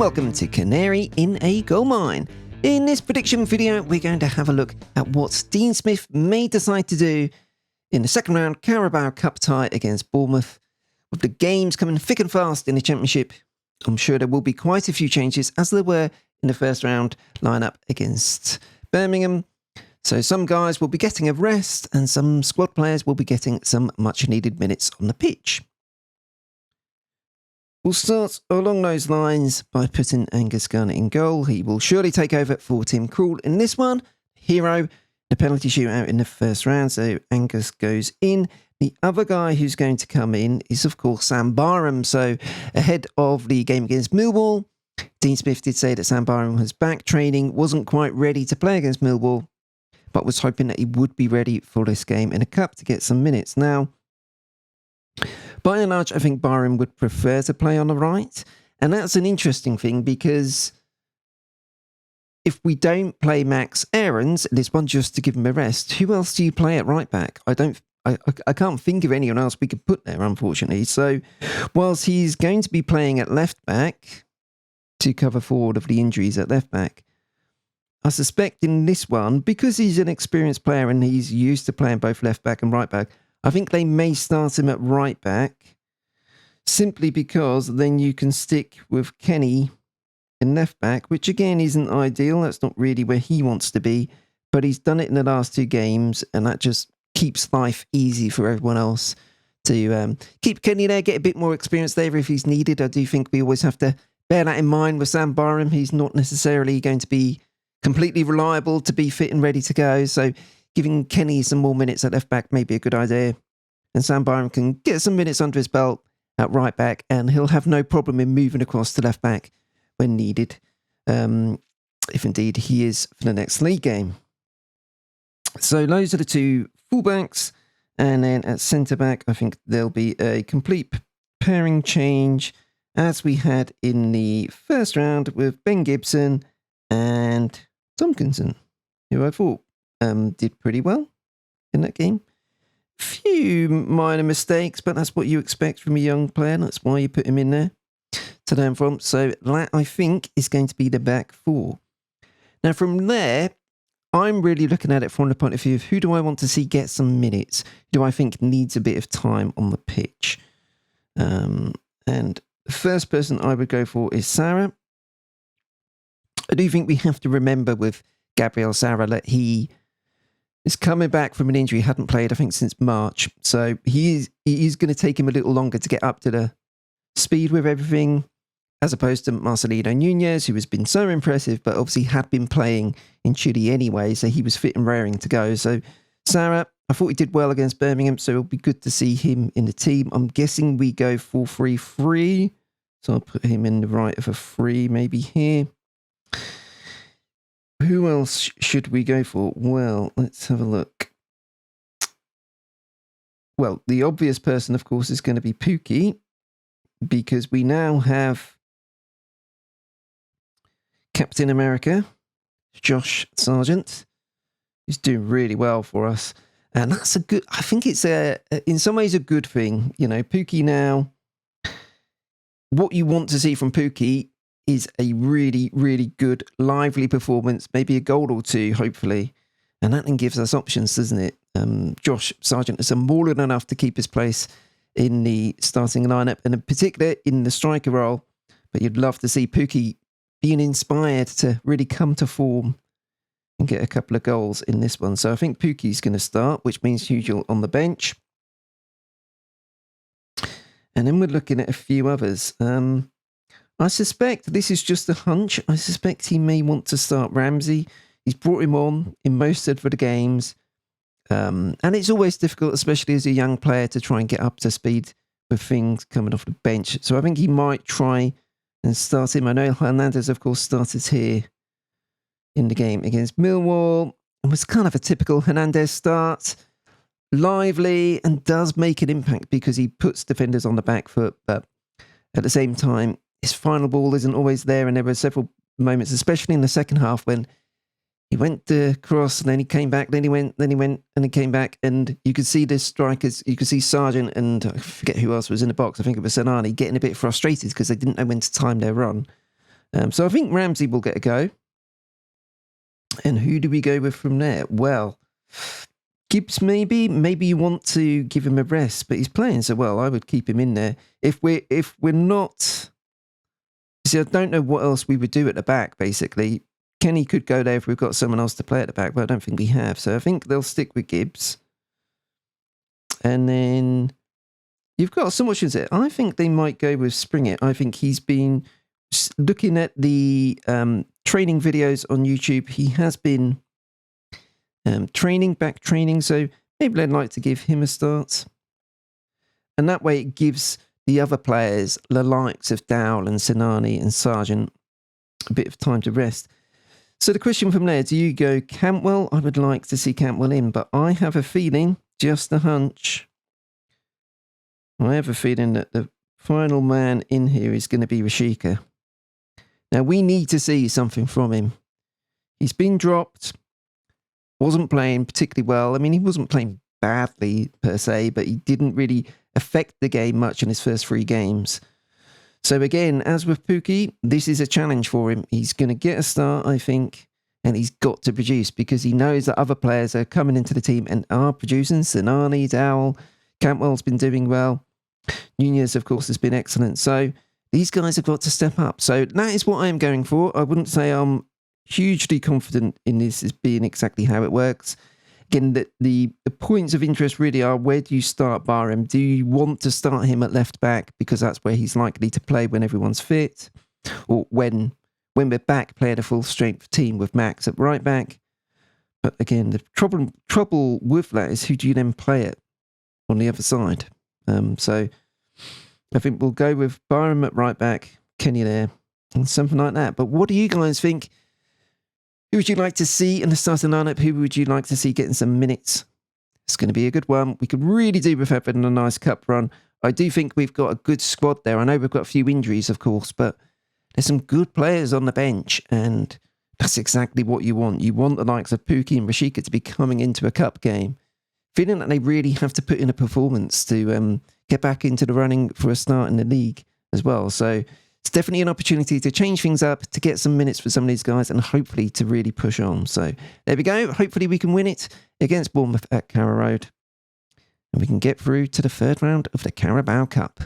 welcome to Canary in a Gold Mine. In this prediction video, we're going to have a look at what Dean Smith may decide to do in the second round Carabao Cup tie against Bournemouth. With the games coming thick and fast in the Championship, I'm sure there will be quite a few changes as there were in the first round lineup against Birmingham. So some guys will be getting a rest and some squad players will be getting some much needed minutes on the pitch. We'll start along those lines by putting Angus Gunn in goal. He will surely take over for Tim Krul in this one. Hero, the penalty shootout in the first round, so Angus goes in. The other guy who's going to come in is, of course, Sam Barham. So ahead of the game against Millwall, Dean Smith did say that Sam Barham was back training, wasn't quite ready to play against Millwall, but was hoping that he would be ready for this game in a cup to get some minutes. Now, by and large, I think Barham would prefer to play on the right. And that's an interesting thing because if we don't play Max Aarons, this one just to give him a rest, who else do you play at right back? I can't think of anyone else we could put there, unfortunately. So whilst he's going to be playing at left back to cover forward of the injuries at left back, I suspect in this one, because he's an experienced player and he's used to playing both left back and right back, I think they may start him at right back simply because then you can stick with Kenny in left back, which again isn't ideal. That's not really where he wants to be, but he's done it in the last two games and that just keeps life easy for everyone else to keep Kenny there, get a bit more experience there if he's needed. I do think we always have to bear that in mind with Sam Barham. He's not necessarily going to be completely reliable to be fit and ready to go. So giving Kenny some more minutes at left back may be a good idea. And Sam Barham can get some minutes under his belt at right back and he'll have no problem in moving across to left back when needed, if indeed he is for the next league game. So those are the two fullbacks. And then at centre-back, I think there'll be a complete pairing change as we had in the first round with Ben Gibson and Tompkinson, who I thought did pretty well in that game. Few minor mistakes, but that's what you expect from a young player. That's why you put him in there to learn from. So that, I think, is going to be the back four. Now, from there, I'm really looking at it from the point of view of who do I want to see get some minutes? Who do I think needs a bit of time on the pitch? And the first person I would go for is Sarah. I do think we have to remember with Gabriel Sarah that he is coming back from an injury, hadn't played, I think, since March. So he is going to take him a little longer to get up to the speed with everything, as opposed to Marcelino Nunez, who has been so impressive, but obviously had been playing in Chile anyway, so he was fit and raring to go. So Sarah, I thought he did well against Birmingham, so it'll be good to see him in the team. I'm guessing we go 4-3-3, so I'll put him in the right of a 3 maybe here. Who else should we go for? Well, let's have a look. Well, the obvious person, of course, is going to be Pukki, because we now have Captain America, Josh Sargent, who's doing really well for us. And that's a good, I think it's in some ways a good thing. You know, Pukki now, what you want to see from Pukki is a really, really good, lively performance, maybe a goal or two, hopefully. And that then gives us options, doesn't it? Josh Sargent is more than enough to keep his place in the starting lineup, and in particular in the striker role. But you'd love to see Pukki being inspired to really come to form and get a couple of goals in this one. So I think Pukki's going to start, which means Hugel on the bench. And then we're looking at a few others. I suspect this is just a hunch. I suspect he may want to start Ramsey. He's brought him on in most of the games. And it's always difficult, especially as a young player, to try and get up to speed with things coming off the bench. So I think he might try and start him. I know Hernandez, of course, started here in the game against Millwall. It was kind of a typical Hernandez start. Lively and does make an impact because he puts defenders on the back foot. But at the same time, his final ball isn't always there. And there were several moments, especially in the second half, when he went to cross and then he came back, then he went and he came back. And you could see the strikers, you could see Sargent and I forget who else was in the box. I think it was Sanani getting a bit frustrated because they didn't know when to time their run. So I think Ramsey will get a go. And who do we go with from there? Well, Gibbs maybe you want to give him a rest, but he's playing so well. I would keep him in there. If we're not, see, I don't know what else we would do at the back. Basically, Kenny could go there if we've got someone else to play at the back, but I don't think we have. So I think they'll stick with Gibbs. And then you've got some options there. I think they might go with Springett. I think he's been looking at the training videos on YouTube. He has been training. So maybe I'd like to give him a start. And that way it gives the other players, the likes of Dowell and Sinani and Sargent, a bit of time to rest. So the question from there, do you go Cantwell? I would like to see Cantwell in, but I have a feeling, just a hunch, I have a feeling that the final man in here is going to be Rashika. Now, we need to see something from him. He's been dropped, wasn't playing particularly well. I mean, he wasn't playing badly per se, but he didn't really affect the game much in his first 3 games. So again, as with Pukki, this is a challenge for him. He's going to get a start, I think, and he's got to produce because he knows that other players are coming into the team and are producing. Sinani, Dowell, Cantwell's been doing well. Nunez, of course, has been excellent. So these guys have got to step up. So that is what I am going for. I wouldn't say I'm hugely confident in this as being exactly how it works. Again, the points of interest really are, where do you start Barham? Do you want to start him at left back because that's where he's likely to play when everyone's fit? Or when we're back, playing a full strength team with Max at right back? But again, the trouble with that is, who do you then play it on the other side? So I think we'll go with Byram at right back, Kenny there, and something like that. But what do you guys think? Who would you like to see in the starting lineup? Who would you like to see getting some minutes? It's going to be a good one. We could really do with having a nice cup run. I do think we've got a good squad there. I know we've got a few injuries, of course, but there's some good players on the bench, and that's exactly what you want. You want the likes of Pukki and Rashika to be coming into a cup game, feeling that they really have to put in a performance to get back into the running for a start in the league as well. So it's definitely an opportunity to change things up, to get some minutes for some of these guys, and hopefully to really push on. So there we go. Hopefully we can win it against Bournemouth at Carrow Road, and we can get through to the 3rd round of the Carabao Cup.